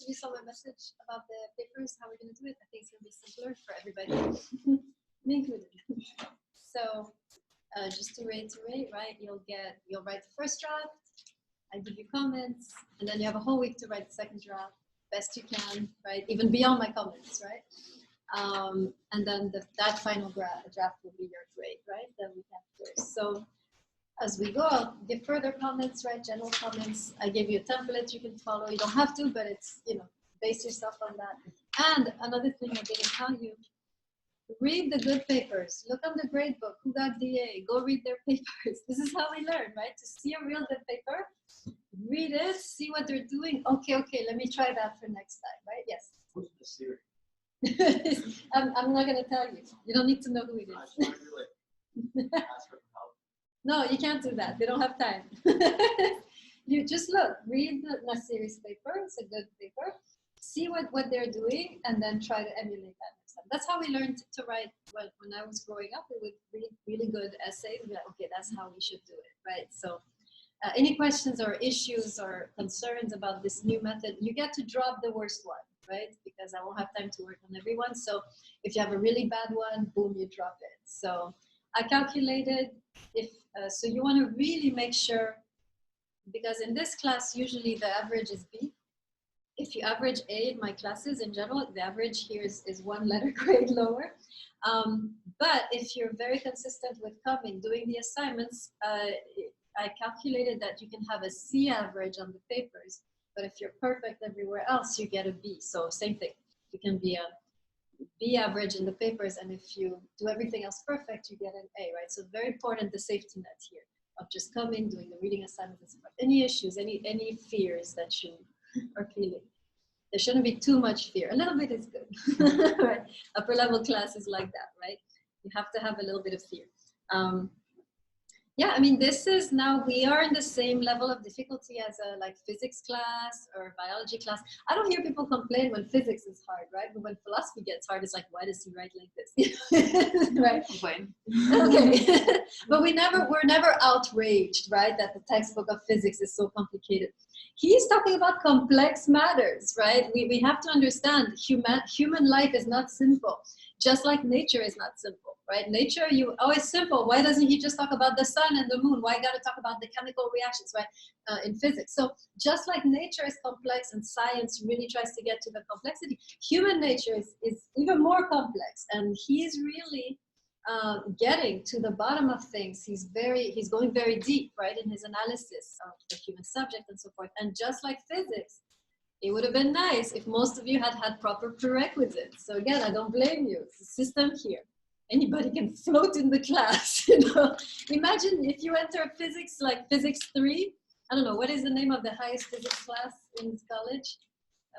give you some message about the papers, how we're going to do it. I think it's going to be simpler for everybody, me included. So just to reiterate, right, you'll write the first draft, I give you comments, and then you have a whole week to write the second draft, best you can, right, even beyond my comments, right? And then that final draft will be your grade, right, the week after. So as we go, I'll give further comments, right, general comments. I gave you a template you can follow. You don't have to, but it's, you know, base yourself on that. And another thing I didn't tell you, read the good papers. Look on the grade book, who got DA, go read their papers. This is how we learn, right? To see a real good paper, read it, see what they're doing. Okay, let me try that for next time, right? Yes? Who's the series? I'm not going to tell you. You don't need to know who it is. Ask for help. No, you can't do that. They don't have time. You just look, read the series paper. It's a good paper. See what they're doing, and then try to emulate that next time. That's how we learned to write. Well, when I was growing up, we would read really good essays and be like, okay, that's how we should do it, right? So any questions or issues or concerns about this new method, you get to drop the worst one, right? Because I won't have time to work on everyone. So if you have a really bad one, boom, you drop it. So I calculated so you want to really make sure, because in this class, usually the average is B. If you average A in my classes in general, the average here is one letter grade lower. But if you're very consistent with coming, doing the assignments, I calculated that you can have a C average on the papers, but if you're perfect everywhere else, you get a B. So same thing, you can be a B average in the papers, and if you do everything else perfect, you get an A, right? So very important, the safety net here of just coming, doing the reading assignments and so forth. Any issues, any fears that you are feeling? There shouldn't be too much fear. A little bit is good, right? Upper level classes like that, right? You have to have a little bit of fear. Yeah, I mean, this is now, we are in the same level of difficulty as a like physics class or biology class. I don't hear people complain when physics is hard, right? But when philosophy gets hard, it's like, why does he write like this? Right? Complain. Okay. But we're never outraged, right? That the textbook of physics is so complicated. He's talking about complex matters, right? We have to understand human life is not simple, just like nature is not simple, right? Nature, it's simple. Why doesn't he just talk about the sun and the moon? Why got to talk about the chemical reactions, right? In physics. So just like nature is complex and science really tries to get to the complexity, human nature is even more complex. And he's really getting to the bottom of things. He's going very deep, right, in his analysis of the human subject and so forth. And just like physics, it would have been nice if most of you had proper prerequisites. So again, I don't blame you. It's a system here. Anybody can float in the class, you know. Imagine if you enter physics, like physics 3. I don't know, what is the name of the highest physics class in college?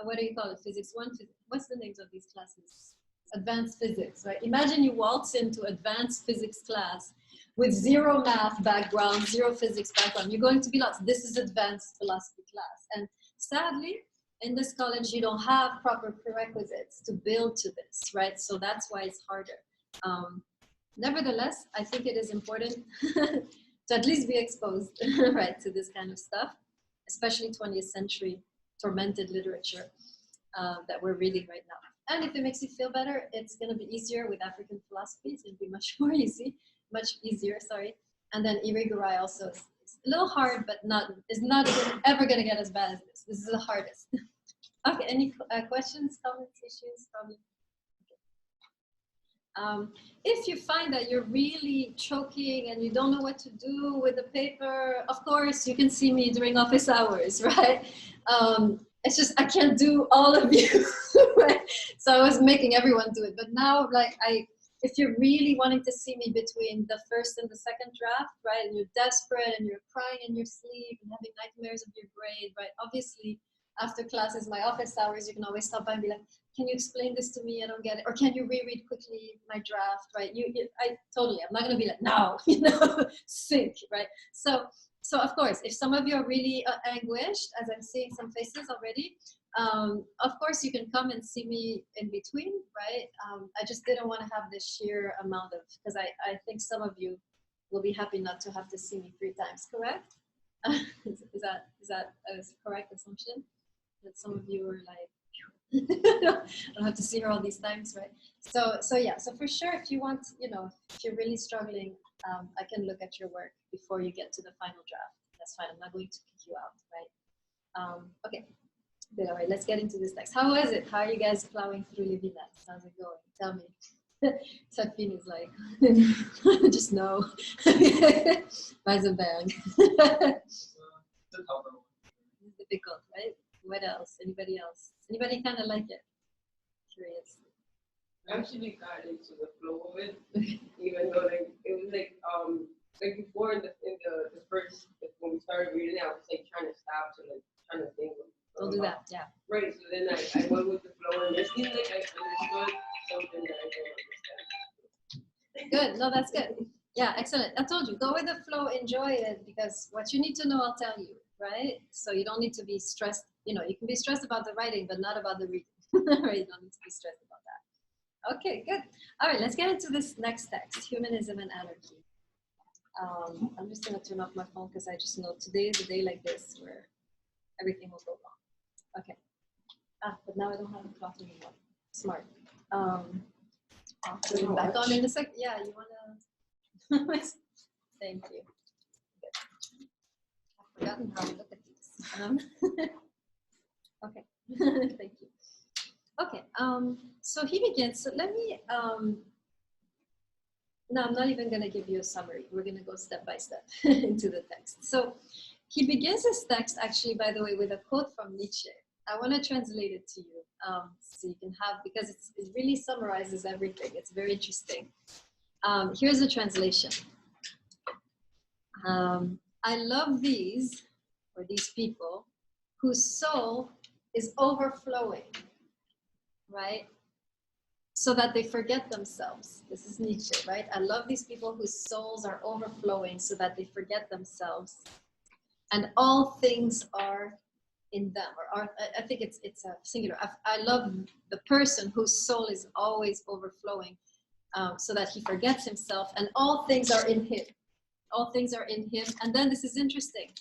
What do you call it? Physics 1? What's the names of these classes? Advanced physics, right? Imagine you waltz into advanced physics class with zero math background, zero physics background. You're going to be lost. This is advanced philosophy class. And sadly, in this college, you don't have proper prerequisites to build to this, right? So that's why it's harder. Nevertheless, I think it is important to at least be exposed, right, to this kind of stuff, especially 20th century tormented literature that we're reading right now. And if it makes you feel better, it's going to be easier with African philosophy. It's going to be much easier, sorry. And then Irigaray also is a little hard, but is not ever going to get as bad as this. This is the hardest. Okay, any questions, comments, issues, problems? Okay. If you find that you're really choking and you don't know what to do with the paper, of course, you can see me during office hours, right? It's just, I can't do all of you, right? So I was making everyone do it. But now, like, if you're really wanting to see me between the first and the second draft, right, and you're desperate and you're crying in your sleep and having nightmares of your grade, right, obviously, after classes, my office hours, you can always stop by and be like, can you explain this to me? I don't get it. Or can you reread quickly my draft, right? I'm not going to be like, no, you know, sink, right? So of course, if some of you are really anguished, as I'm seeing some faces already, of course you can come and see me in between, right? I just didn't want to have this sheer amount of, because I think some of you will be happy not to have to see me 3 times, correct? Is that a correct assumption? that some of you were like, I don't have to see her all these times, right? So yeah, so for sure, if you want, you know, if you're really struggling, I can look at your work before you get to the final draft. That's fine. I'm not going to kick you out, right? Okay. Good. All right. Let's get into this text. How is it? How are you guys plowing through Levinas? How's it going? Tell me. Safin is like, just no. Weizenberg. Difficult, right? What else? Anybody else? Anybody kind of like it? Curious. I actually got into the flow of it, even though like it was like before in the first when we started reading it, I was like trying to stop to like trying to think. Don't do that, yeah. Right. So then I went with the flow, and it seemed like I understood something that I don't understand. Good. No, that's good. Yeah, excellent. I told you, go with the flow, enjoy it, because what you need to know, I'll tell you, right? So you don't need to be stressed. You know, you can be stressed about the writing, but not about the reading. Right? You don't need to be stressed about that. Okay, good. All right, let's get into this next text, Humanism and Anarchy. I'm just going to turn off my phone because I just know today is a day like this where everything will go wrong. Okay. But now I don't have a clock anymore. Smart. I'll put it back on in a sec. Yeah, you want to? Thank you. Good. I've forgotten how to look at these. Okay. Thank you. Okay. So he begins. So let me. No, I'm not even going to give you a summary. We're going to go step by step into the text. So he begins his text, actually, by the way, with a quote from Nietzsche. I want to translate it to you so you can have, because it really summarizes everything. It's very interesting. Here's a translation. I love these people whose soul is overflowing, right? So that they forget themselves. This is Nietzsche, right? I love these people whose souls are overflowing so that they forget themselves. And all things are in them, or I think it's a singular. I love the person whose soul is always overflowing so that he forgets himself, and all things are in him. All things are in him. And then this is interesting.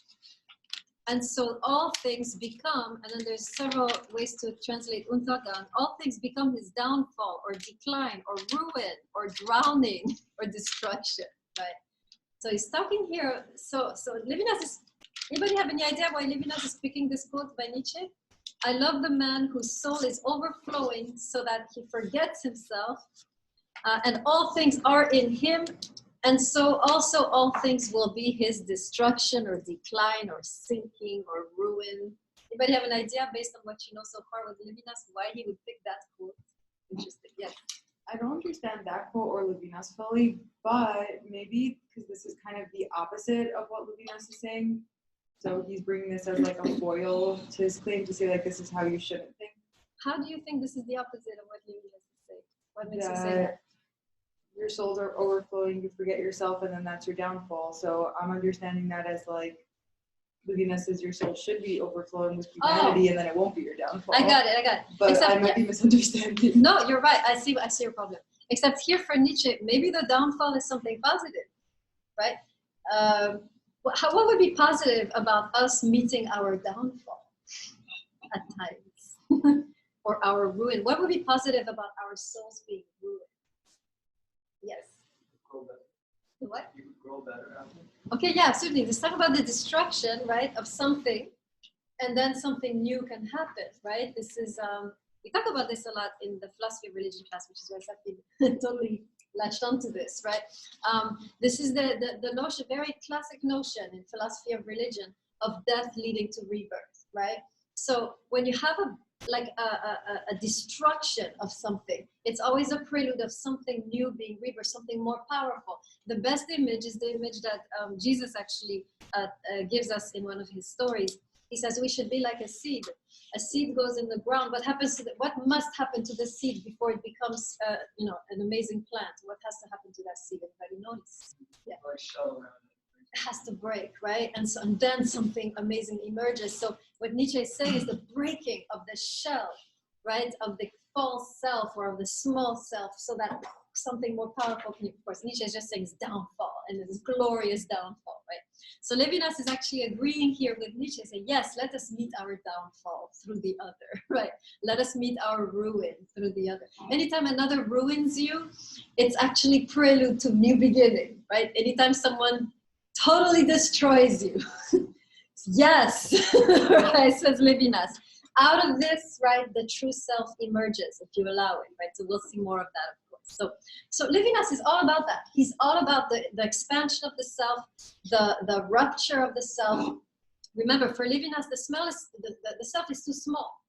And so all things become, and then there's several ways to translate Untergang, all things become his downfall or decline or ruin or drowning or destruction, right? So he's talking here, so Levinas is, anybody have any idea why Levinas is picking this quote by Nietzsche? I love the man whose soul is overflowing so that he forgets himself, and all things are in him, and so also all things will be his destruction or decline or sinking or ruin. Anybody have an idea based on what you know so far with Levinas why he would pick that quote? Interesting, yes. I don't understand that quote or Levinas fully, but maybe because this is kind of the opposite of what Levinas is saying. So he's bringing this as like a foil to his claim to say like this is how you shouldn't think. How do you think this is the opposite of what Levinas is saying? What makes you say that? Your souls are overflowing, you forget yourself, and then that's your downfall. So I'm understanding that as like Levinas says your soul should be overflowing with humanity, and then it won't be your downfall. I got it. But except, I might be misunderstanding. No, you're right. I see your problem. Except here for Nietzsche, maybe the downfall is something positive, right? What would be positive about us meeting our downfall at times? Or our ruin? What would be positive about our souls being ruined? Yes. Grow better. What? You could grow better after. Okay, yeah, absolutely. Let's talk about the destruction, right, of something, and then something new can happen, right? This is, we talk about this a lot in the philosophy of religion class, which is why I've totally latched onto this, right? This is the notion, very classic notion in philosophy of religion of death leading to rebirth, right? So when you have a destruction of something, it's always a prelude of something new being rebirth, something more powerful. The best image is the image that Jesus actually gives us in one of his stories. He says we should be like a seed. A seed goes in the ground. What happens to what must happen to the seed before it becomes, an amazing plant? What has to happen to that seed? Everybody knows. Yeah. Like shell around it. It has to break, right? And then something amazing emerges. So what Nietzsche is saying is the breaking of the shell, right, of the false self or of the small self, so that something more powerful can, of course, Nietzsche is just saying it's downfall, and it's glorious downfall, right? So Levinas is actually agreeing here with Nietzsche, saying, yes, let us meet our downfall through the other, right? Let us meet our ruin through the other. Anytime another ruins you, it's actually prelude to new beginning, right? Anytime someone totally destroys you, yes, right, says Levinas. Out of this, right, the true self emerges, if you allow it, right? So we'll see more of that, of course. So Levinas is all about that. He's all about the expansion of the self, the rupture of the self. Remember, for Levinas, the self is too small,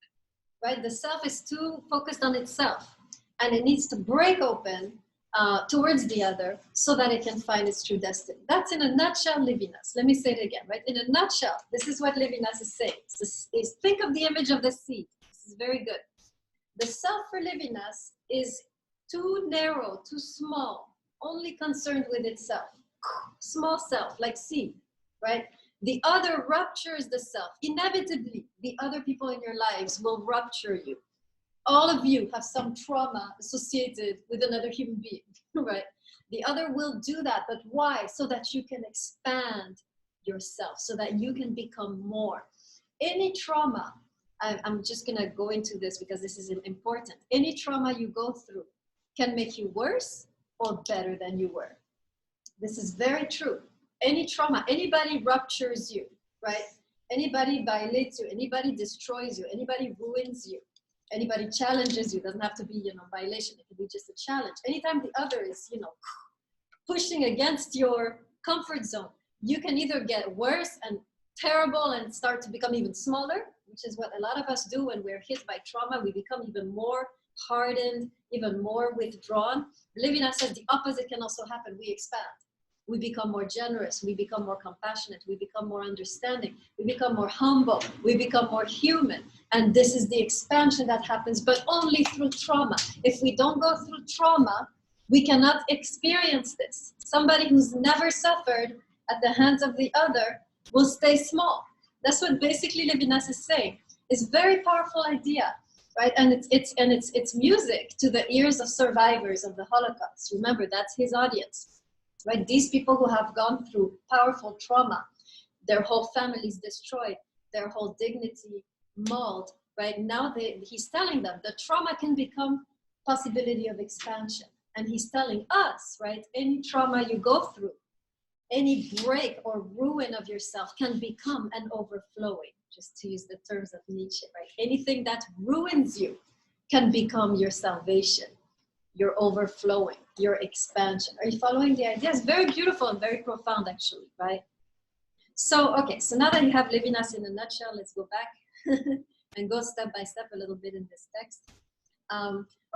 right? The self is too focused on itself, and it needs to break open towards the other so that it can find its true destiny. That's in a nutshell Levinas. Let me say it again, right? In a nutshell, this is what Levinas is saying. Think of the image of the seed. This is very good. The self for Levinas is too narrow, too small, only concerned with itself. Small self, like seed, right? The other ruptures the self. Inevitably, the other people in your lives will rupture you. All of you have some trauma associated with another human being, right? The other will do that, but why? So that you can expand yourself, so that you can become more. Any trauma, I'm just gonna go into this because this is important. Any trauma you go through can make you worse or better than you were. This is very true. Any trauma, anybody ruptures you, right? Anybody violates you, anybody destroys you, anybody ruins you, anybody challenges you, doesn't have to be, violation, it could be just a challenge. Anytime the other is, pushing against your comfort zone, you can either get worse and terrible and start to become even smaller, which is what a lot of us do when we're hit by trauma. We become even more hardened, even more withdrawn. Levinas says the opposite can also happen. We expand. We become more generous, we become more compassionate, we become more understanding, we become more humble, we become more human. And this is the expansion that happens, but only through trauma. If we don't go through trauma, we cannot experience this. Somebody who's never suffered at the hands of the other will stay small. That's what basically Levinas is saying. It's a very powerful idea, right? And it's music to the ears of survivors of the Holocaust. Remember, that's his audience. Right? These people who have gone through powerful trauma, their whole families destroyed, their whole dignity mauled, right? Now he's telling them the trauma can become possibility of expansion. And he's telling us, right? Any trauma you go through, any break or ruin of yourself can become an overflowing, just to use the terms of Nietzsche, right? Anything that ruins you can become your salvation, your overflowing, your expansion. Are you following the idea? It's very beautiful and very profound, actually, right? So, okay, so now that you have Levinas in a nutshell, let's go back and go step by step a little bit in this text.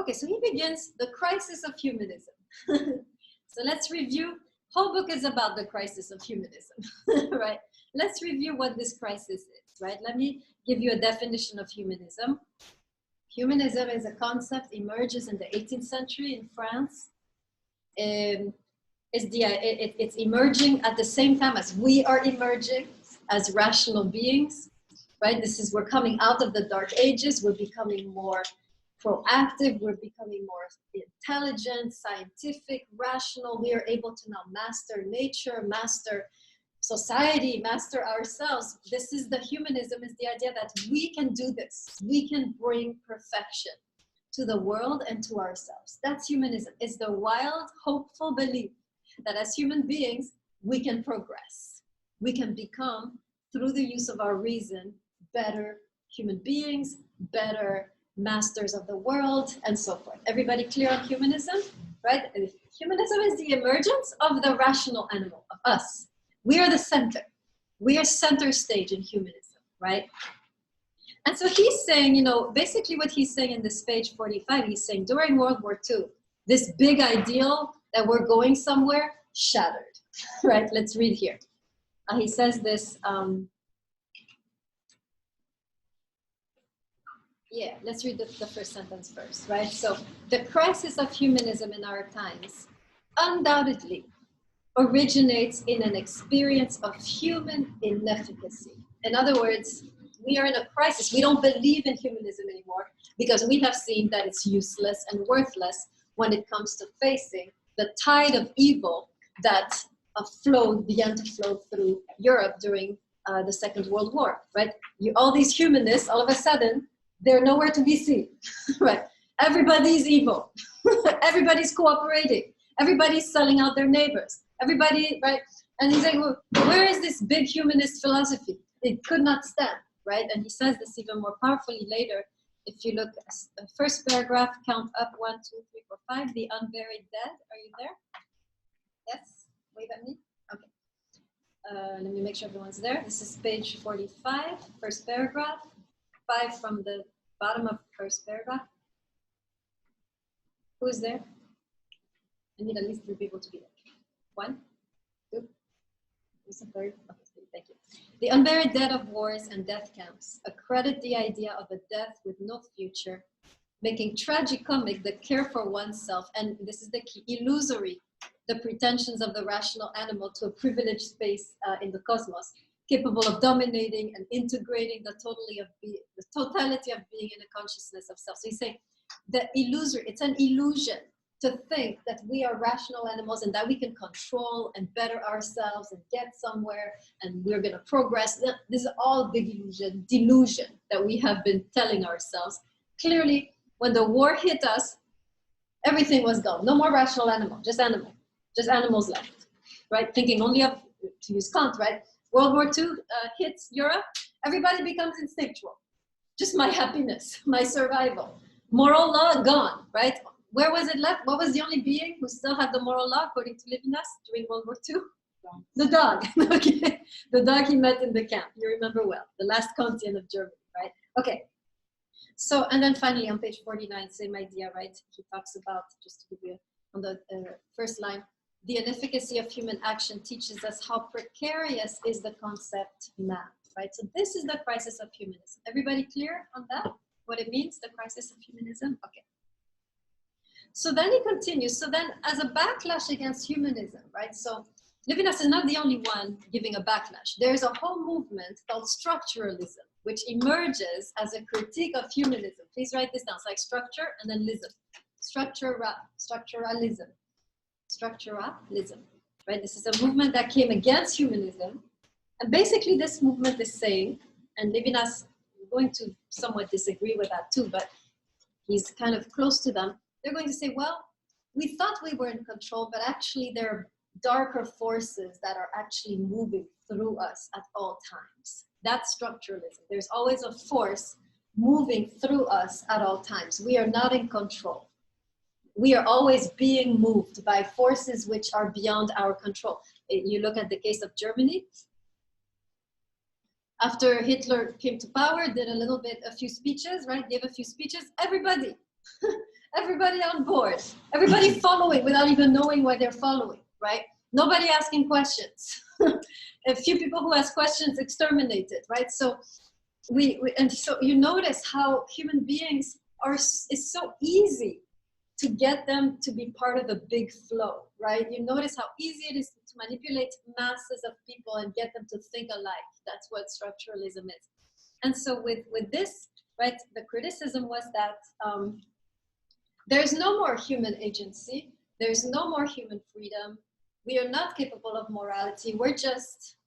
Okay, so he begins the crisis of humanism. So let's review. Whole book is about the crisis of humanism, right? Let's review what this crisis is, right? Let me give you a definition of humanism. Humanism is a concept emerges in the 18th century in France. It's emerging at the same time as we are emerging as rational beings, right? We're coming out of the Dark Ages. We're becoming more proactive. We're becoming more intelligent, scientific, rational. We are able to now master nature, master society, master ourselves. This is the humanism, is the idea that we can do this. We can bring perfection to the world and to ourselves. That's humanism. It's the wild, hopeful belief that as human beings, we can progress. We can become, through the use of our reason, better human beings, better masters of the world, and so forth. Everybody clear on humanism, right? Humanism is the emergence of the rational animal, of us. We are the center. We are center stage in humanism, right? And so he's saying, basically what he's saying in this page 45, he's saying during World War II, this big ideal that we're going somewhere shattered, right? Let's read here. He says this, let's read the first sentence first, right? So the crisis of humanism in our times undoubtedly originates in an experience of human inefficacy. In other words, we are in a crisis. We don't believe in humanism anymore because we have seen that it's useless and worthless when it comes to facing the tide of evil that began to flow through Europe during the Second World War, right? All these humanists, all of a sudden, they're nowhere to be seen, right? Everybody's evil. Everybody's cooperating. Everybody's selling out their neighbors. Everybody, right? And he's like, well, where is this big humanist philosophy? It could not stand, right? And he says this even more powerfully later. If you look at the first paragraph, count up 1, 2, 3, 4, 5, the unburied dead. Are you there? Yes? Wave at me? Okay. Let me make sure everyone's there. This is page 45, first paragraph. 5 from the bottom of first paragraph. Who is there? I need at least 3 people to be there. 1, 2. Who's the third? Okay, thank you. The unburied dead of wars and death camps accredit the idea of a death with no future, making tragicomic the care for oneself, and this is the key, illusory, the pretensions of the rational animal to a privileged space in the cosmos, capable of dominating and integrating the totality of being in a consciousness of self. So he's saying the illusory, it's an illusion to think that we are rational animals and that we can control and better ourselves and get somewhere and we're going to progress. This is all big delusion that we have been telling ourselves. Clearly, when the war hit us, everything was gone. No more rational animal, just animals left, right? Thinking only of, to use Kant, right? World War II hits Europe, everybody becomes instinctual. Just my happiness, my survival. Moral law, gone, right? Where was it left? What was the only being who still had the moral law, according to Levinas, during World War II? The dog. Okay. The dog he met in the camp. You remember well. The last Kantian of Germany, right? Okay. So, and then finally on page 49, same idea, right? He talks about, just to give you on the first line, the inefficacy of human action teaches us how precarious is the concept map, right? So this is the crisis of humanism. Everybody clear on that? What it means, the crisis of humanism? Okay. So then he continues. So then as a backlash against humanism, right? So Levinas is not the only one giving a backlash. There's a whole movement called structuralism, which emerges as a critique of humanism. Please write this down. It's like structure and then lism. Structuralism. Structuralism, right? This is a movement that came against humanism. And basically this movement is saying, and Levinas is going to somewhat disagree with that too, but he's kind of close to them. They're going to say, well, we thought we were in control, but actually there are darker forces that are actually moving through us at all times. That's structuralism. There's always a force moving through us at all times. We are not in control. We are always being moved by forces which are beyond our control. You look at the case of Germany. After Hitler came to power, did a few speeches, right? Gave a few speeches, everybody on board, everybody following without even knowing why they're following, right? Nobody asking questions. A few people who ask questions exterminated, right? So so you notice how human beings it's so easy to get them to be part of the big flow, right? You notice how easy it is to manipulate masses of people and get them to think alike. That's what structuralism is. And so with this, right, the criticism was that there's no more human agency. There's no more human freedom. We are not capable of morality. We're just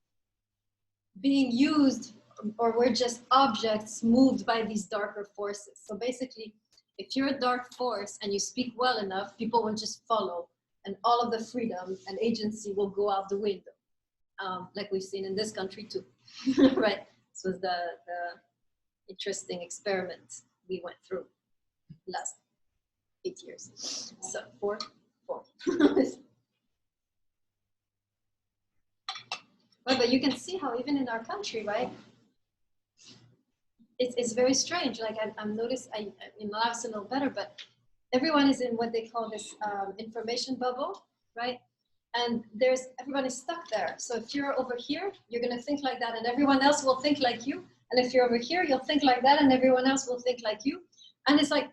being used, or we're just objects moved by these darker forces. So basically, if you're a dark force and you speak well enough, people will just follow, and all of the freedom and agency will go out the window, like we've seen in this country too, right? This was the interesting experiment we went through last 8 years. So four. Right, but you can see how even in our country, right? It's very strange. Like I'm noticed, in Malawi it's a little better, but everyone is in what they call this information bubble, right? And everyone is stuck there. So if you're over here, you're gonna think like that and everyone else will think like you. And if you're over here, you'll think like that and everyone else will think like you. And it's like,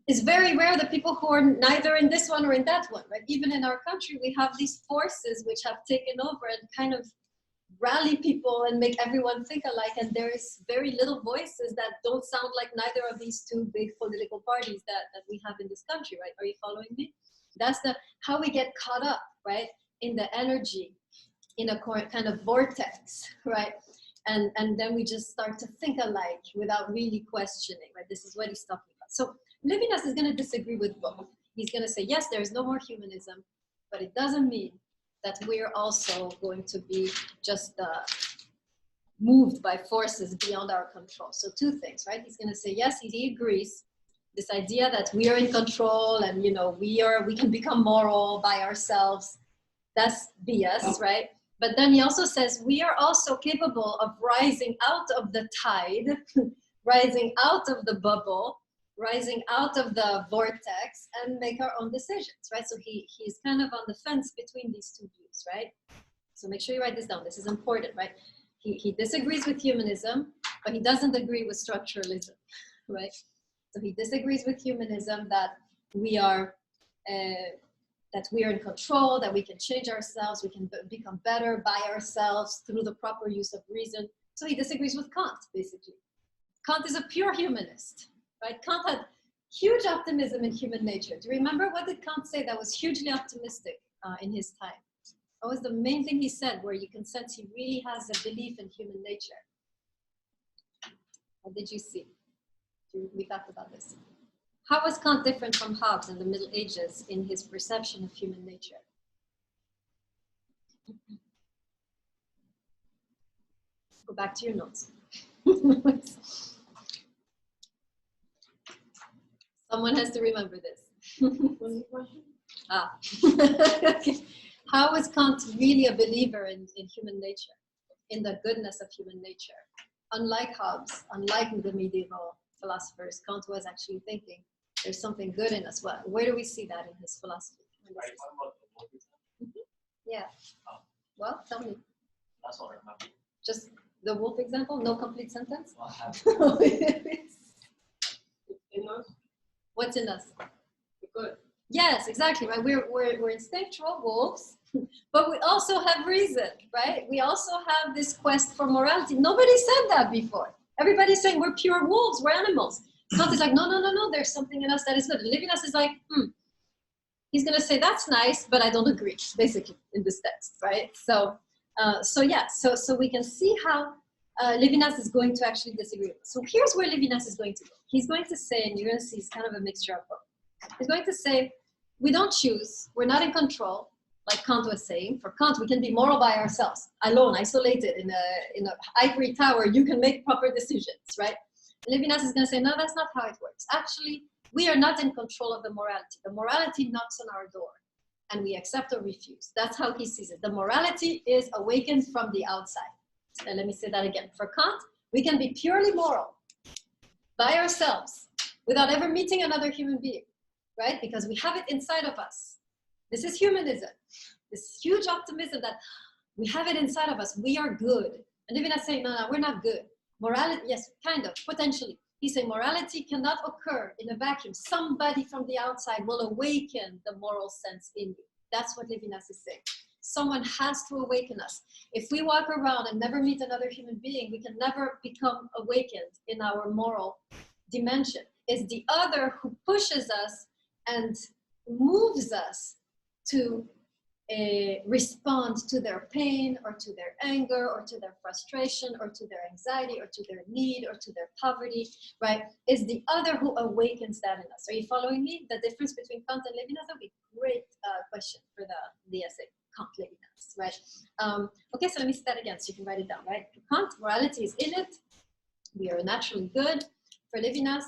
it's very rare that people who are neither in this one or in that one, right? Even in our country, we have these forces which have taken over and kind of rally people and make everyone think alike. And there is very little voices that don't sound like neither of these two big political parties that we have in this country, right? Are you following me? That's how we get caught up, right? in the energy, in a kind of vortex, right? And then we just start to think alike without really questioning, right? This is what he's talking about. So Levinas is going to disagree with both. He's going to say, yes, there is no more humanism, but it doesn't mean that we're also going to be just moved by forces beyond our control. So two things, right? He's going to say, yes, he agrees. This idea that we are in control and, you know, we can become moral by ourselves. That's BS, right? But then he also says we are also capable of rising out of the tide, rising out of the bubble, rising out of the vortex and make our own decisions, right? So he's kind of on the fence between these two views, right? So make sure you write this down. This is important, right? He disagrees with humanism, but he doesn't agree with structuralism, right? So he disagrees with humanism that we are in control, that we can change ourselves, we can become better by ourselves through the proper use of reason. So he disagrees with Kant, basically. Kant is a pure humanist, right? Kant had huge optimism in human nature. Do you remember what did Kant say that was hugely optimistic in his time? What was the main thing he said where you can sense he really has a belief in human nature? What did you see? We talked about this. How was Kant different from Hobbes in the Middle Ages in his perception of human nature? Go back to your notes. Someone has to remember this. What's the question? Okay. How was Kant really a believer in human nature, in the goodness of human nature? Unlike Hobbes, unlike the medieval philosophers, Kant was actually thinking there's something good in us. Well, where do we see that in his philosophy? Yeah. Well, tell me. That's what I remember. Just the wolf example, no complete sentence? In us, What's in us? the good. Yes, exactly, right? We're instinctual wolves, but we also have reason, right? We also have this quest for morality. Nobody said that before. Everybody's saying we're pure wolves, we're animals. Kant is like, no, there's something in us that is good. Levinas is like, He's going to say, that's nice, but I don't agree, basically, in this text, right? So we can see how Levinas is going to actually disagree. So here's where Levinas is going to go. He's going to say, and you're going to see it's kind of a mixture of both. He's going to say, we don't choose, we're not in control, like Kant was saying. For Kant, we can be moral by ourselves, alone, isolated in a ivory tower, you can make proper decisions, right? Levinas is going to say, no, that's not how it works. Actually, we are not in control of the morality. The morality knocks on our door, and we accept or refuse. That's how he sees it. The morality is awakened from the outside. And let me say that again. For Kant, we can be purely moral by ourselves without ever meeting another human being, right? Because we have it inside of us. This is humanism. This huge optimism that we have it inside of us. We are good. And Levinas saying, no, we're not good. Morality, yes, kind of, potentially. He's saying morality cannot occur in a vacuum. Somebody from the outside will awaken the moral sense in you. That's what Levinas is saying. Someone has to awaken us. If we walk around and never meet another human being, we can never become awakened in our moral dimension. It's the other who pushes us and moves us to respond to their pain or to their anger or to their frustration or to their anxiety or to their need or to their poverty, right? It's the other who awakens that in us. Are you following me? The difference between Kant and Levinas would be a great question for the essay, Kant, Levinas, right? Okay, so let me say that again so you can write it down, right? For Kant, morality is innate. We are naturally good. For Levinas,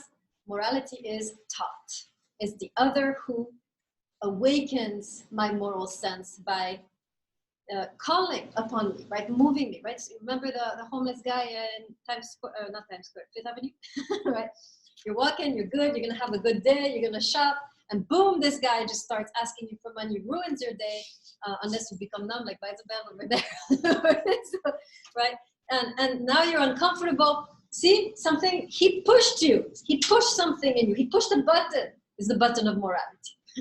morality is taught. It's the other who awakens my moral sense by calling upon me, right? Moving me, right? So remember the homeless guy in Times Square, not Times Square, Fifth Avenue, right? You're walking, you're good, you're gonna have a good day, you're gonna shop, and boom, this guy just starts asking you for money, ruins your day, unless you become numb, like by the bell over there, so, right? And now you're uncomfortable. See, something, he pushed you. He pushed something in you. He pushed a button. It's the button of morality.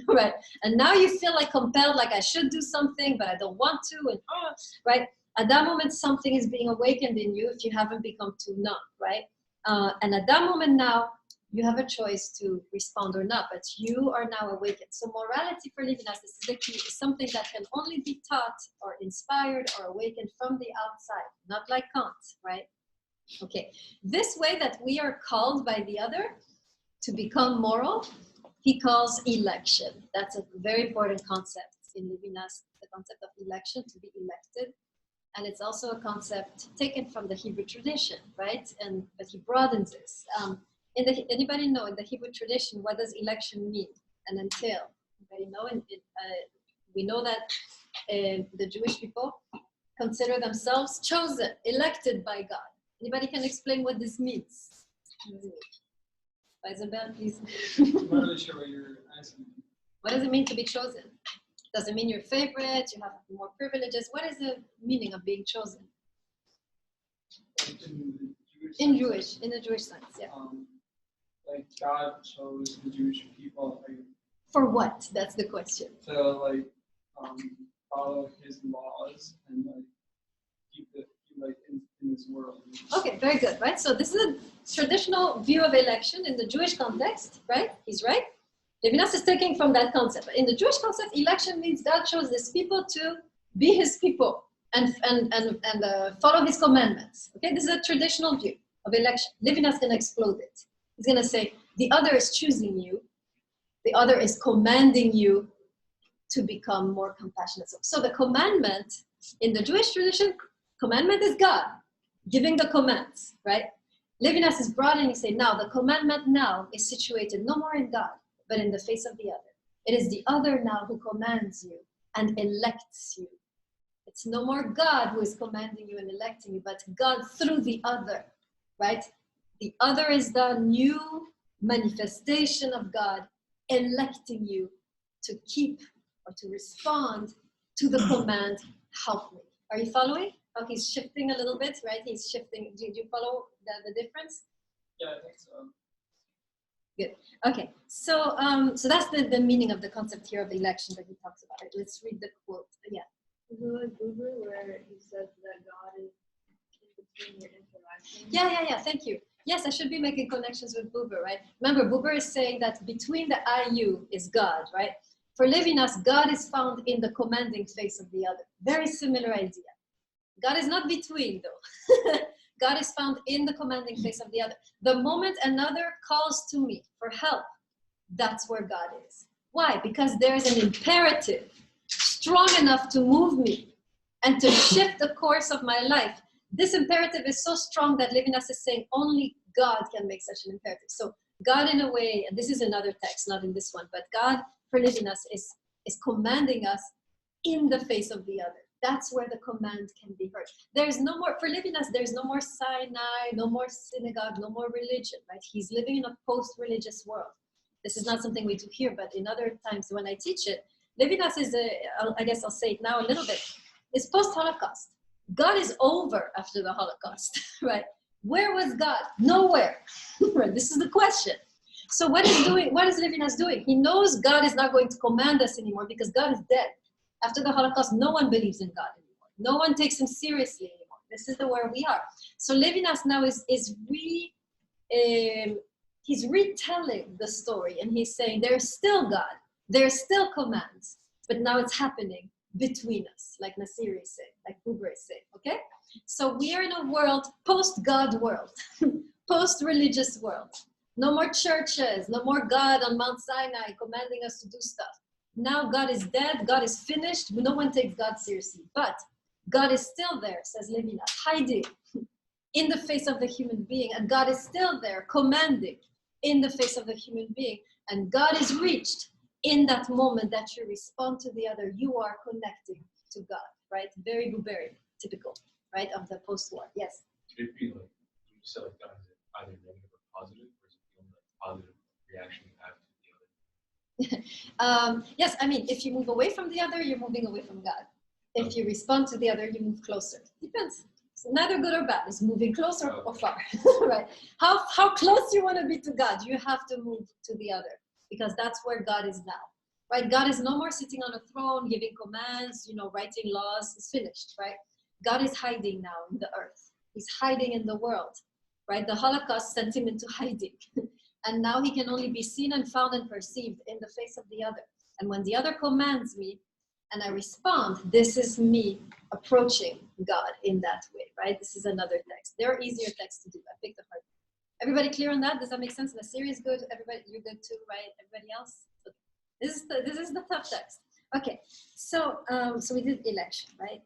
Right, and now you feel like compelled, like I should do something, but I don't want to, and right. At that moment, something is being awakened in you if you haven't become too numb, right? And at that moment now, You have a choice to respond or not, but you are now awakened. So morality for Levinas, this is the key, is something that can only be taught or inspired or awakened from the outside, not like Kant, right? Okay, this way that we are called by the other to become moral, he calls election. That's a very important concept in Levinas, the concept of election, to be elected. And it's also a concept taken from the Hebrew tradition, right? But he broadens this. Anybody know in the Hebrew tradition, what does election mean and entail? Anybody know? We know that the Jewish people consider themselves chosen, elected by God. Anybody can explain what this means? Isabel, please. I'm not really sure what you're asking. What does it mean to be chosen? Does it mean you're favorite? You have more privileges? What is the meaning of being chosen? In the Jewish sense, yeah. Like God chose the Jewish people For what? That's the question. to follow His laws and keep in this world. Okay, very good, right? So this is a traditional view of election in the Jewish context, right? He's right. Levinas is taking from that concept. In the Jewish concept, election means God chose these people to be His people and follow His commandments. Okay, this is a traditional view of election. Levinas is going to explode it. He's going to say the other is choosing you, the other is commanding you to become more compassionate. So the commandment in the Jewish tradition, commandment is God giving the commands, right? Levinas is broadening and saying now the commandment now is situated no more in God, but in the face of the other. It is the other now who commands you and elects you. It's no more God who is commanding you and electing you, but God through the other, right? The other is the new manifestation of God electing you to keep or to respond to the command, help me. Are you following? How he's shifting a little bit, right? He's shifting. Do you follow the difference? Yeah, I think so. Good. Okay. So so that's the meaning of the concept here of election that he talks about. It. Let's read the quote. Yeah. Is it like Buber where he says that God is in between your interactions? Yeah. Thank you. Yes, I should be making connections with Buber, right? Remember, Buber is saying that between the IU is God, right? For Levinas, God is found in the commanding face of the other. Very similar idea. God is not between, though. God is found in the commanding face of the other. The moment another calls to me for help, that's where God is. Why? Because there is an imperative strong enough to move me and to shift the course of my life. This imperative is so strong that Levinas is saying only God can make such an imperative. So God, in a way, and this is another text, not in this one, but God, for Levinas, is commanding us in the face of the other. That's where the command can be heard. There's no more, for Levinas, there's no more Sinai, no more synagogue, no more religion, right? He's living in a post-religious world. This is not something we do here, but in other times when I teach it, Levinas is, I guess I'll say it now a little bit, is post-Holocaust. God is over after the Holocaust, right? Where was God? Nowhere. Right? This is the question. So what is Levinas doing? He knows God is not going to command us anymore because God is dead. After the Holocaust, no one believes in God anymore. No one takes him seriously anymore. This is where we are. So Levinas now is retelling the story, and he's saying there's still God, there's still commands, but now it's happening between us, like Nasiri is saying, like Buber is saying, okay? So we are in a world, post-God world, post-religious world. No more churches, no more God on Mount Sinai commanding us to do stuff. Now God is dead, God is finished, no one takes God seriously. But God is still there, says Levinas, hiding in the face of the human being, and God is still there, commanding in the face of the human being, and God is reached in that moment that you respond to the other, you are connecting to God, right? Very Buberian, typical, right, of the post-war. Yes? Should it be like, you said like God is either negative or positive, or is it the only positive reaction you have to the other? Yes, I mean, if you move away from the other, you're moving away from God. If you respond to the other, you move closer. Depends. So neither good or bad. It's moving closer or far, right? How close you want to be to God, you have to move to the other, because that's where God is now, right? God is no more sitting on a throne, giving commands, writing laws. It's finished, right? God is hiding now in the earth. He's hiding in the world, right? The Holocaust sent him into hiding. And now he can only be seen and found and perceived in the face of the other. And when the other commands me and I respond, this is me approaching God in that way, right? This is another text. There are easier texts to do. I picked the hard one. Everybody clear on that? Does that make sense? The series good? Everybody, you're good too, right? Everybody else? Okay. This is the tough text. Okay, so so we did election, right?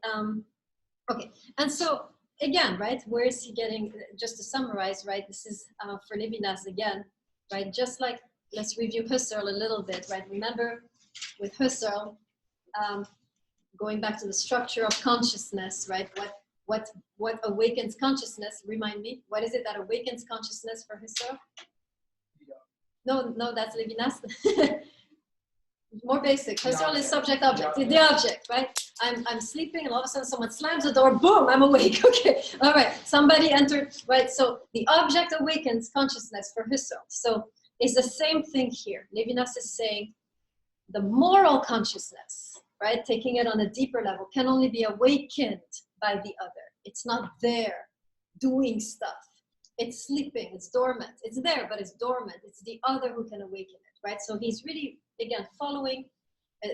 Okay, and so again, right, where is he getting, just to summarize, right, this is for Levinas again, right, just like, let's review Husserl a little bit, right, remember with Husserl, going back to the structure of consciousness, right, what awakens consciousness, remind me, what is it that awakens consciousness for Husserl? No, that's Levinas. More basic. Husserl is subject-object. The object, right? I'm sleeping, and all of a sudden someone slams the door. Boom! I'm awake. Okay. All right. Somebody entered. Right. So the object awakens consciousness for Husserl. So it's the same thing here. Levinas is saying the moral consciousness, right, taking it on a deeper level, can only be awakened by the other. It's not there, doing stuff. It's sleeping. It's dormant. It's there, but it's dormant. It's the other who can awaken it, right? So he's really, again, following,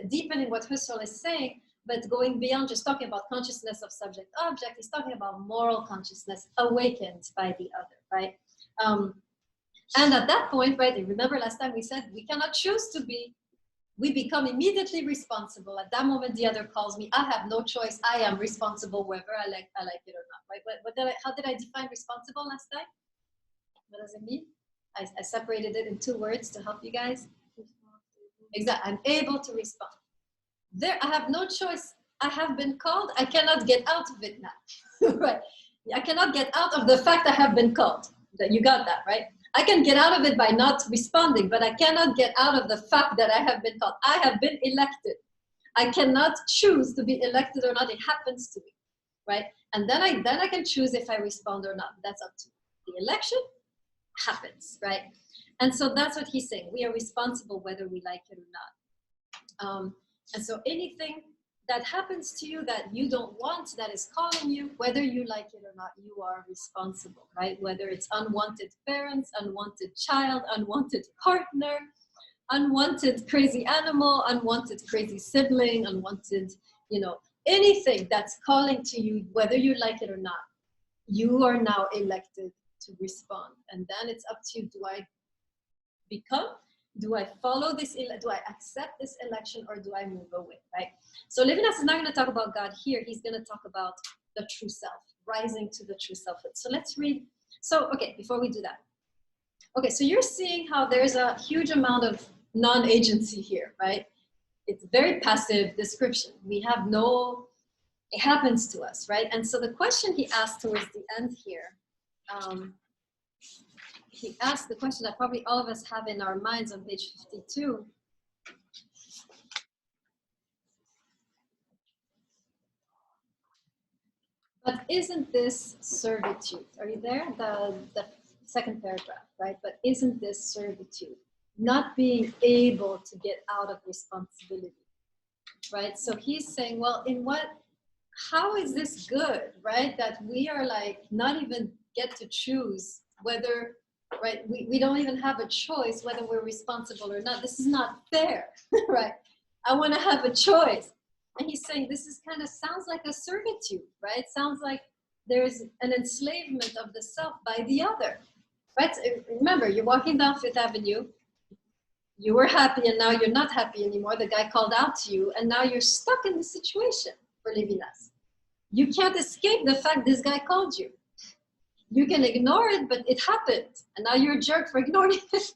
deepening what Husserl is saying, but going beyond just talking about consciousness of subject-object. He's talking about moral consciousness awakened by the other, right? And at that point, right, remember last time we said we cannot choose to be, we become immediately responsible. At that moment, the other calls me. I have no choice. I am responsible whether I like it or not, right? How did I define responsible last time? What does it mean? I separated it in 2 words to help you guys. Exactly. I'm able to respond. There, I have no choice. I have been called. I cannot get out of it now. Right? I cannot get out of the fact I have been called. You got that, right? I can get out of it by not responding, but I cannot get out of the fact that I have been called. I have been elected. I cannot choose to be elected or not. It happens to me, right? And then I can choose if I respond or not. That's up to me. The election happens, right? And so that's what he's saying. We are responsible whether we like it or not. And so anything that happens to you that you don't want, that is calling you, whether you like it or not, you are responsible, right? Whether it's unwanted parents, unwanted child, unwanted partner, unwanted crazy animal, unwanted crazy sibling, unwanted, anything that's calling to you, whether you like it or not, you are now elected to respond. And then it's up to you, do I follow this, do I accept this election, or do I move away, right? So Levinas is not going to talk about God here. He's going to talk about the true self, rising to the true selfhood. So let's read. So, okay, before we do that. Okay, so you're seeing how there's a huge amount of non-agency here, right? It's very passive description. We have it happens to us, right? And so the question he asked towards the end here, he asked the question that probably all of us have in our minds on page 52. But isn't this servitude? Are you there? The second paragraph, right? But isn't this servitude? Not being able to get out of responsibility, right? So he's saying, well, how is this good, right? That we are like, not even get to choose whether, right? We don't even have a choice whether we're responsible or not. This is not fair, right? I want to have a choice. And he's saying this is kind of sounds like a servitude, right? Sounds like there's an enslavement of the self by the other, right? Remember, you're walking down Fifth Avenue. You were happy and now you're not happy anymore. The guy called out to you and now you're stuck in the situation for Levinas. You can't escape the fact this guy called you. You can ignore it, but it happened. And now you're a jerk for ignoring it.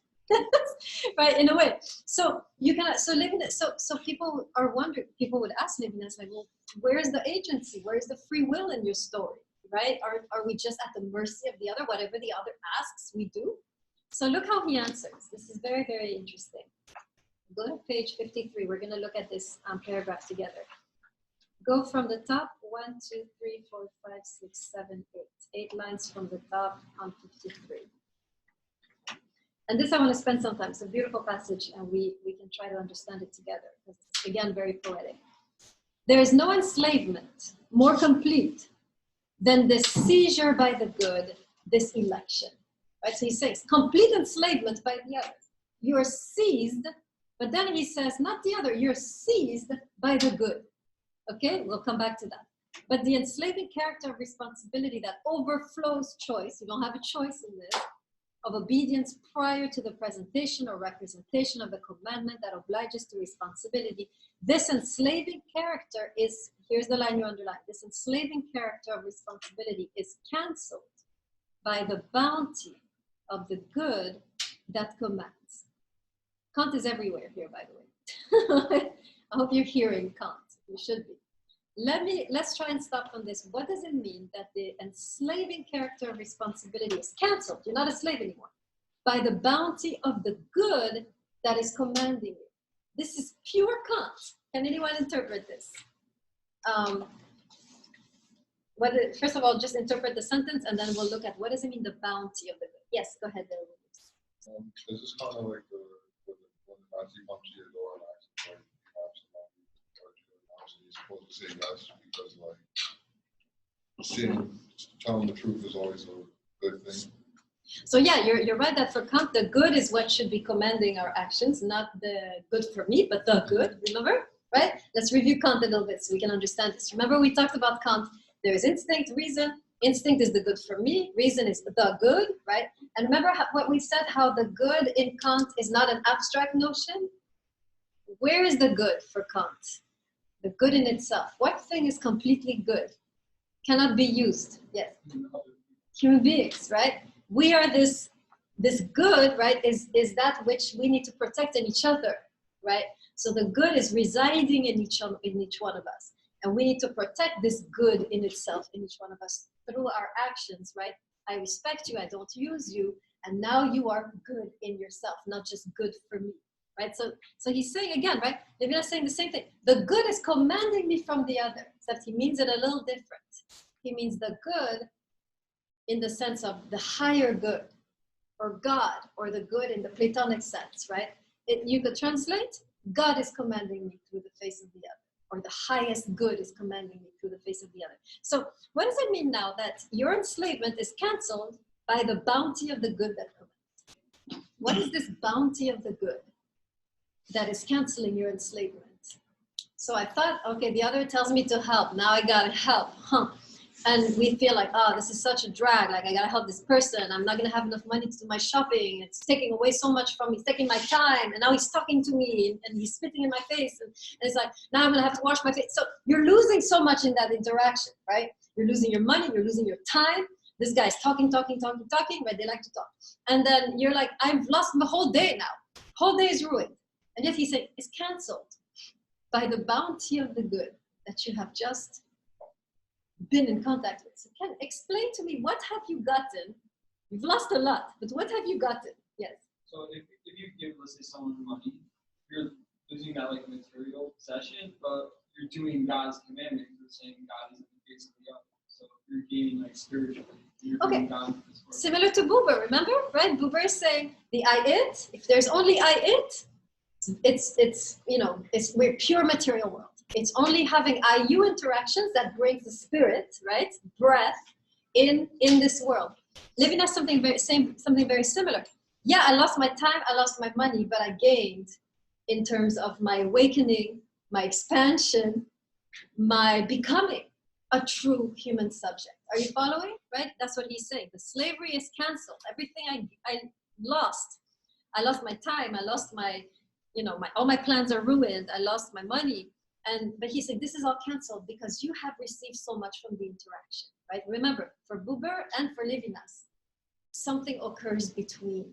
Right, in a way. So you cannot, so Levinas, so people are wondering, people would ask Levinas, like, well, where's the agency? Where's the free will in your story? Right? Are we just at the mercy of the other? Whatever the other asks, we do. So look how he answers. This is very, very interesting. Go to page 53. We're going to look at this paragraph together. Go from the top, 1, 2, 3, 4, 5, 6, 7, 8. 8 lines from the top on 53. And this I want to spend some time. It's a beautiful passage, and we can try to understand it together. It's, again, very poetic. There is no enslavement more complete than this seizure by the good, this election. right? So he says complete enslavement by the other. You're seized, but then he says not the other, you're seized by the good. Okay, we'll come back to that. But the enslaving character of responsibility that overflows choice, you don't have a choice in this, of obedience prior to the presentation or representation of the commandment that obliges to responsibility. This enslaving character is, here's the line you underline, this enslaving character of responsibility is canceled by the bounty of the good that commands. Kant is everywhere here, by the way. I hope you're hearing Kant. You should be. Let's try and stop on this. What does it mean that the enslaving character of responsibility is canceled? You're not a slave anymore. By the bounty of the good that is commanding you. This is pure Kant. Can anyone interpret this? First of all, just interpret the sentence, and then we'll look at what does it mean, the bounty of the good. Yes, go ahead. This is kind of like when the Nazi comes to your door and asks, like, you have somebody you're supposed to say yes because, like, telling the truth is always a good thing. So yeah, you're right that for Kant, the good is what should be commanding our actions, not the good for me, but the good, remember? Right? Let's review Kant a little bit so we can understand this. Remember we talked about Kant, there is instinct, reason. Instinct is the good for me, reason is the good, right? And remember what we said, how the good in Kant is not an abstract notion? Where is the good for Kant? The good in itself. What thing is completely good? Cannot be used. Yes. Human beings, right? We are this good, right, is that which we need to protect in each other, right? So the good is residing in each one of us. And we need to protect this good in itself, in each one of us, through our actions, right? I respect you, I don't use you, and now you are good in yourself, not just good for me, right? So he's saying again, right? Levinas is saying the same thing. The good is commanding me from the other, except he means it a little different. He means the good in the sense of the higher good, or God, or the good in the Platonic sense, right? You could translate, God is commanding me through the face of the other, or the highest good is commanding me through the face of the other. So what does it mean now that your enslavement is canceled by the bounty of the good that commands? What is this bounty of the good that is canceling your enslavement? So I thought, okay, the other tells me to help. Now I gotta help, And we feel like, oh, this is such a drag. Like, I gotta help this person. I'm not gonna have enough money to do my shopping. It's taking away so much from me. It's taking my time. And now he's talking to me and he's spitting in my face. And it's like, now I'm gonna have to wash my face. So you're losing so much in that interaction, right? You're losing your money. You're losing your time. This guy's talking, right? They like to talk. And then you're like, I've lost the whole day now. Whole day is ruined. And yet he's saying, it's canceled by the bounty of the good that you have just been in contact with. So Ken, explain to me, what have you gotten? You've lost a lot, but what have you gotten? Yes. So if you give, let's say, someone money, you're losing that like material possession, but you're doing God's commandment. You're saying God is in the face of the other. So you're gaining like spiritually. You're doing God this work. Similar to Buber, remember? Right? Buber is saying the I-it, if there's only I-it, we're pure material world. It's only having IU interactions that brings the spirit, right, breath, in this world. Levinas something very similar. Yeah, I lost my time, I lost my money, but I gained in terms of my awakening, my expansion, my becoming a true human subject. Are you following? Right? That's what he's saying. The slavery is canceled. Everything I lost. I lost my time. I lost all my plans are ruined. I lost my money. But he said, this is all canceled because you have received so much from the interaction, right? Remember, for Buber and for Levinas, something occurs between,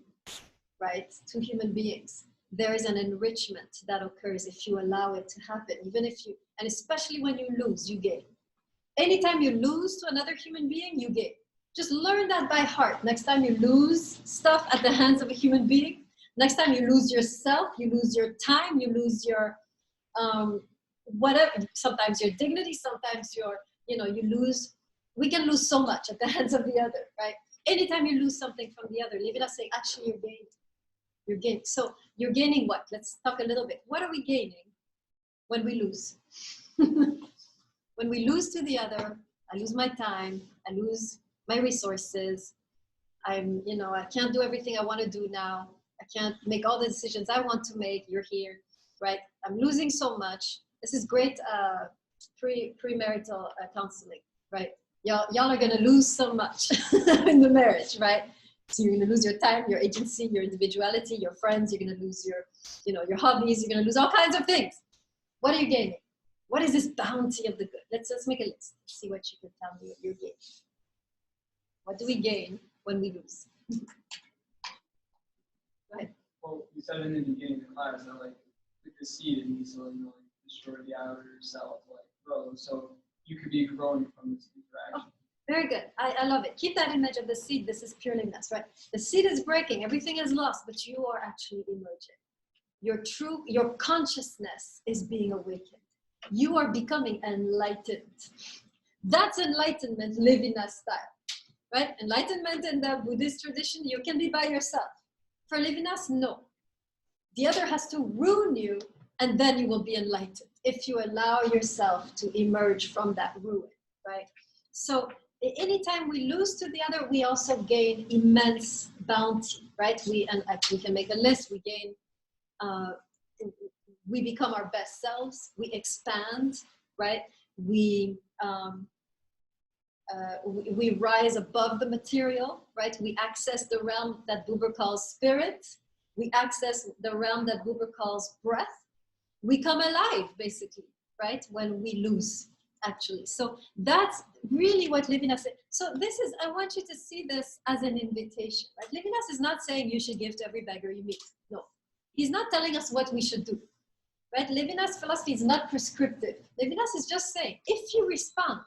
right? Two human beings. There is an enrichment that occurs if you allow it to happen, and especially when you lose, you gain. Anytime you lose to another human being, you gain. Just learn that by heart. Next time you lose stuff at the hands of a human being, next time you lose yourself, you lose your time, you lose your, whatever, sometimes your dignity, sometimes we can lose so much at the hands of the other, right? Anytime you lose something from the other, Levinas saying, actually you're gaining. So you're gaining what? Let's talk a little bit. What are we gaining when we lose? When we lose to the other, I lose my time, I lose my resources, you know, I can't do everything I want to do now. I can't make all the decisions I want to make. You're here, right? I'm losing so much. This is great premarital counseling, right? Y'all are gonna lose so much in the marriage, right? So you're gonna lose your time, your agency, your individuality, your friends. You're gonna lose your, you know, your hobbies. You're gonna lose all kinds of things. What are you gaining? What is this bounty of the good? Let's make a list. Let's see what you can tell me what you're gaining. What do we gain when we lose? Go ahead. Well, you said in the beginning of the class that like the seed it needs to like destroy the outer cell to like grow. So you could be growing from this interaction. Oh, very good. I love it. Keep that image of the seed. This is pure Levinas, right? The seed is breaking. Everything is lost, but you are actually emerging. Your consciousness is being awakened. You are becoming enlightened. That's enlightenment, Levinas style, right? Enlightenment in the Buddhist tradition, you can be by yourself. For Levinas, no. The other has to ruin you, and then you will be enlightened if you allow yourself to emerge from that ruin, right? So anytime we lose to the other, we also gain immense bounty, right? We can make a list. We gain, we become our best selves. We expand, right? We rise above the material, right? We access the realm that Buber calls spirit. We access the realm that Buber calls breath. We come alive, basically, right? When we lose, actually. So that's really what Levinas said. So this is, I want you to see this as an invitation, right? Levinas is not saying you should give to every beggar you meet. No, he's not telling us what we should do, right? Levinas' philosophy is not prescriptive. Levinas is just saying, if you respond,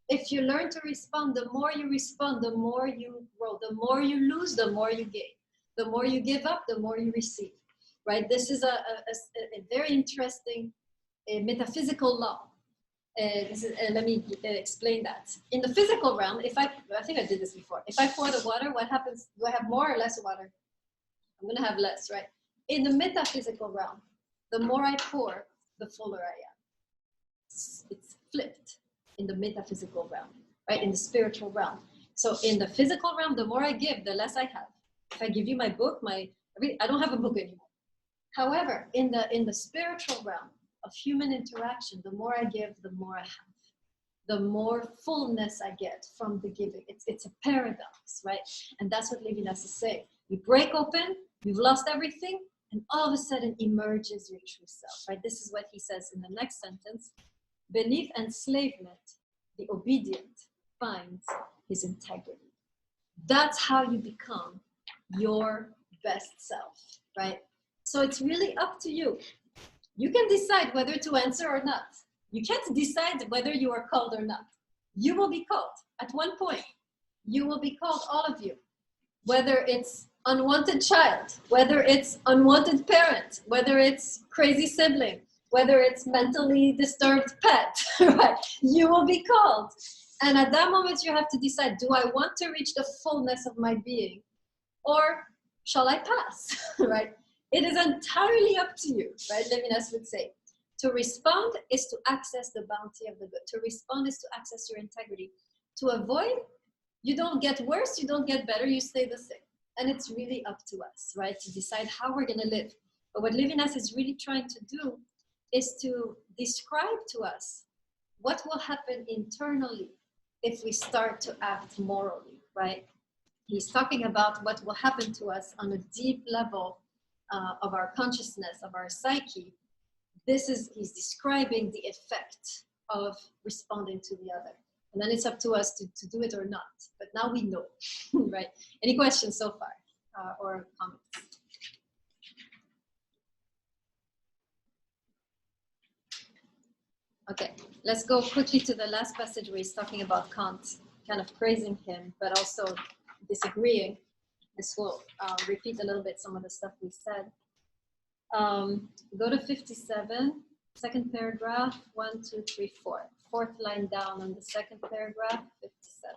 if you learn to respond, the more you respond, the more you grow. The more you lose, the more you gain. The more you give up, the more you receive, right? This is a very interesting metaphysical law. Let me explain that. In the physical realm, I think I did this before. If I pour the water, what happens? Do I have more or less water? I'm gonna have less, right? In the metaphysical realm, the more I pour, the fuller I am. It's flipped in the metaphysical realm, right? In the spiritual realm. So in the physical realm, the more I give, the less I have. If I give you my book, I don't have a book anymore. However, in the spiritual realm of human interaction, the more I give, the more I have. The more fullness I get from the giving. It's a paradox, right? And that's what Levinas is saying. You break open, you've lost everything, and all of a sudden emerges your true self, right? This is what he says in the next sentence. Beneath enslavement, the obedient finds his integrity. That's how you become your best self, right? So it's really up to you. You can decide whether to answer or not. You can't decide whether you are called or not. You will be called at one point. You will be called, all of you, whether it's unwanted child, whether it's unwanted parent, whether it's crazy sibling, whether it's mentally disturbed pet, right? You will be called. And at that moment, you have to decide, do I want to reach the fullness of my being, or shall I pass, right? It is entirely up to you, right? Levinas would say. To respond is to access the bounty of the good. To respond is to access your integrity. To avoid, you don't get worse, you don't get better, you stay the same. And it's really up to us, right? To decide how we're gonna live. But what Levinas is really trying to do is to describe to us what will happen internally if we start to act morally, right? He's talking about what will happen to us on a deep level of our consciousness, of our psyche. He's describing the effect of responding to the other. And then it's up to us to do it or not. But now we know, right? Any questions so far or comments? Okay, let's go quickly to the last passage where he's talking about Kant, kind of praising him, but also disagreeing. This will repeat a little bit some of the stuff we said. Go to 57, second paragraph, 1, 2, 3, 4. Fourth line down on the second paragraph, 57.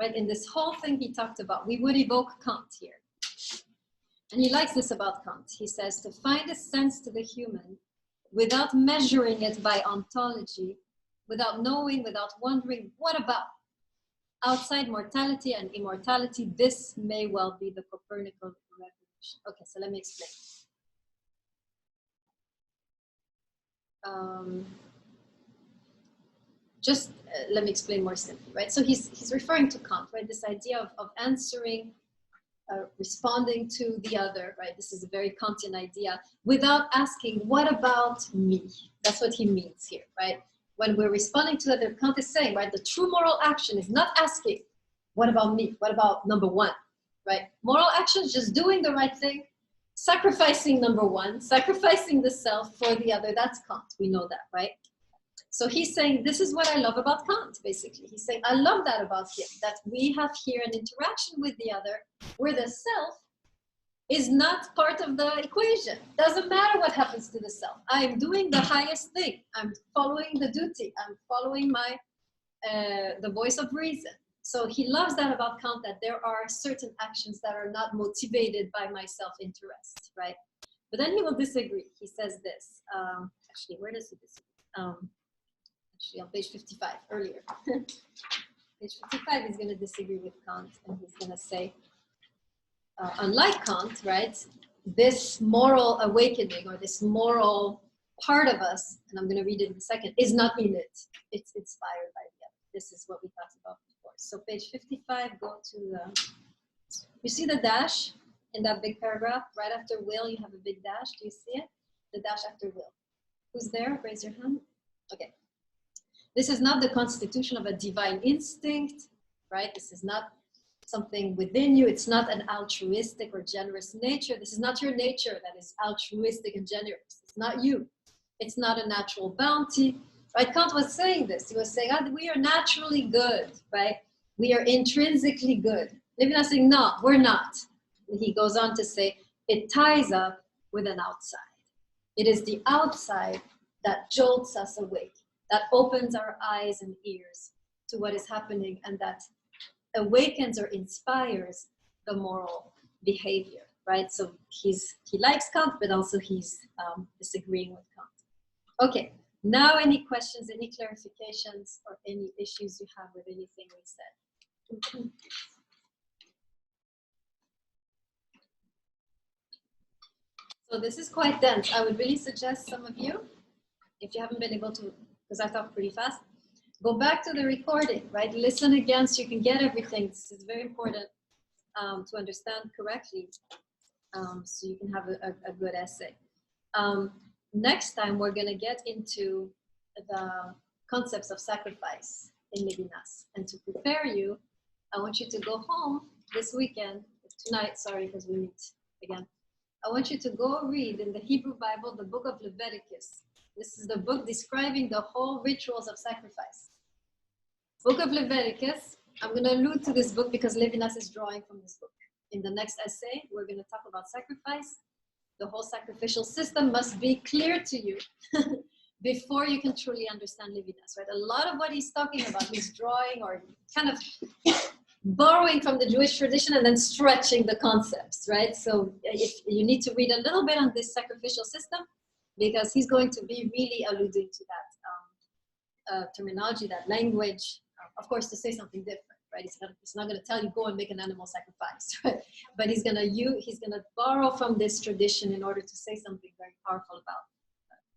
Right, in this whole thing he talked about, we would evoke Kant here. And he likes this about Kant. He says, to find a sense to the human without measuring it by ontology, without knowing, without wondering, what about? outside mortality and immortality, this may well be the Copernican revolution. Okay, so let me explain. Let me explain more simply, right? So he's referring to Kant, right? This idea of answering, responding to the other, right? This is a very Kantian idea, without asking, what about me? That's what he means here, right? When we're responding to the other, Kant is saying, right, the true moral action is not asking, what about me? What about number one, right? Moral action is just doing the right thing, sacrificing number one, sacrificing the self for the other. That's Kant, we know that, right? So he's saying, this is what I love about Kant, basically. He's saying, I love that about him, that we have here an interaction with the other where the self is not part of the equation. Doesn't matter what happens to the self. I'm doing the highest thing. I'm following the duty. I'm following my, the voice of reason. So he loves that about Kant, that there are certain actions that are not motivated by my self-interest, right? But then he will disagree. He says this, actually, where does he disagree? Actually, on page 55, earlier. Page 55, he's going to disagree with Kant, and he's going to say, unlike Kant, right, this moral awakening, or this moral part of us, and I'm going to read it in a second, is not in it. It's inspired by the other. This is what we talked about before. So page 55, go to the, you see the dash in that big paragraph? Right after will, you have a big dash. Do you see it? The dash after will. Who's there? Raise your hand. Okay. This is not the constitution of a divine instinct, right? This is not something within you. It's not an altruistic or generous nature. This is not your nature that is altruistic and generous. It's not you. It's not a natural bounty, right? Kant was saying this. He was saying, we are naturally good, right? We are intrinsically good. Levinas is saying, no, we're not. He goes on to say, it ties up with an outside. It is the outside that jolts us awake, that opens our eyes and ears to what is happening, and that awakens or inspires the moral behavior, right? So he likes Kant, but also he's disagreeing with Kant. Okay, now any questions, any clarifications, or any issues you have with anything we said? So this is quite dense. I would really suggest some of you, if you haven't been able to, because I talk pretty fast, go back to the recording, right? Listen again so you can get everything. This is very important to understand correctly, so you can have a good essay. Next time, we're going to get into the concepts of sacrifice in Levinas. And to prepare you, I want you to go home this weekend, tonight, sorry, because we meet again. I want you to go read in the Hebrew Bible the book of Leviticus. This is the book describing the whole rituals of sacrifice. Book of Leviticus. I'm going to allude to this book because Levinas is drawing from this book. In the next essay, we're going to talk about sacrifice. The whole sacrificial system must be clear to you before you can truly understand Levinas, right? A lot of what he's talking about, he's drawing or kind of borrowing from the Jewish tradition and then stretching the concepts, right? So if you need to read a little bit on this sacrificial system, because he's going to be really alluding to that terminology, that language, of course, to say something different, right? He's not going to tell you go and make an animal sacrifice, right? But he's going to borrow from this tradition in order to say something very powerful about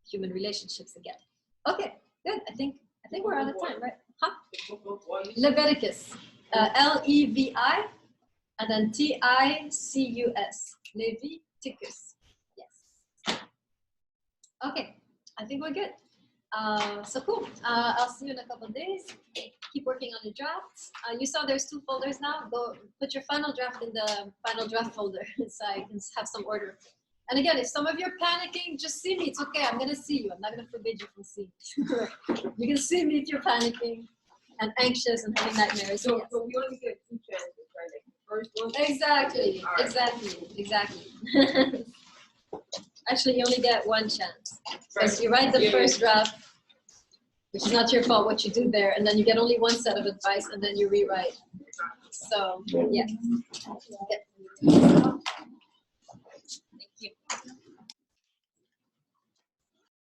human relationships again. Okay, good. I think we're out of time, right? Huh? Leviticus, Levi, and then Ticus, Leviticus. Yes. Okay, I think we're good. So cool. I'll see you in a couple of days. Keep working on the drafts. You saw there's 2 folders now. Go put your final draft in the final draft folder so I can have some order. And again, if some of you are panicking, just see me. It's okay. I'm going to see you. I'm not going to forbid you from seeing me. You can see me if you're panicking and anxious and having nightmares. So, Yes. so we only get 2 chances, right? Like the first one. Exactly. Right. Exactly. Actually, you only get 1 chance. Because Right. you write the Yeah. first draft, which is not your fault what you do there, and then you get only 1 set of advice, and then you rewrite. So, yeah.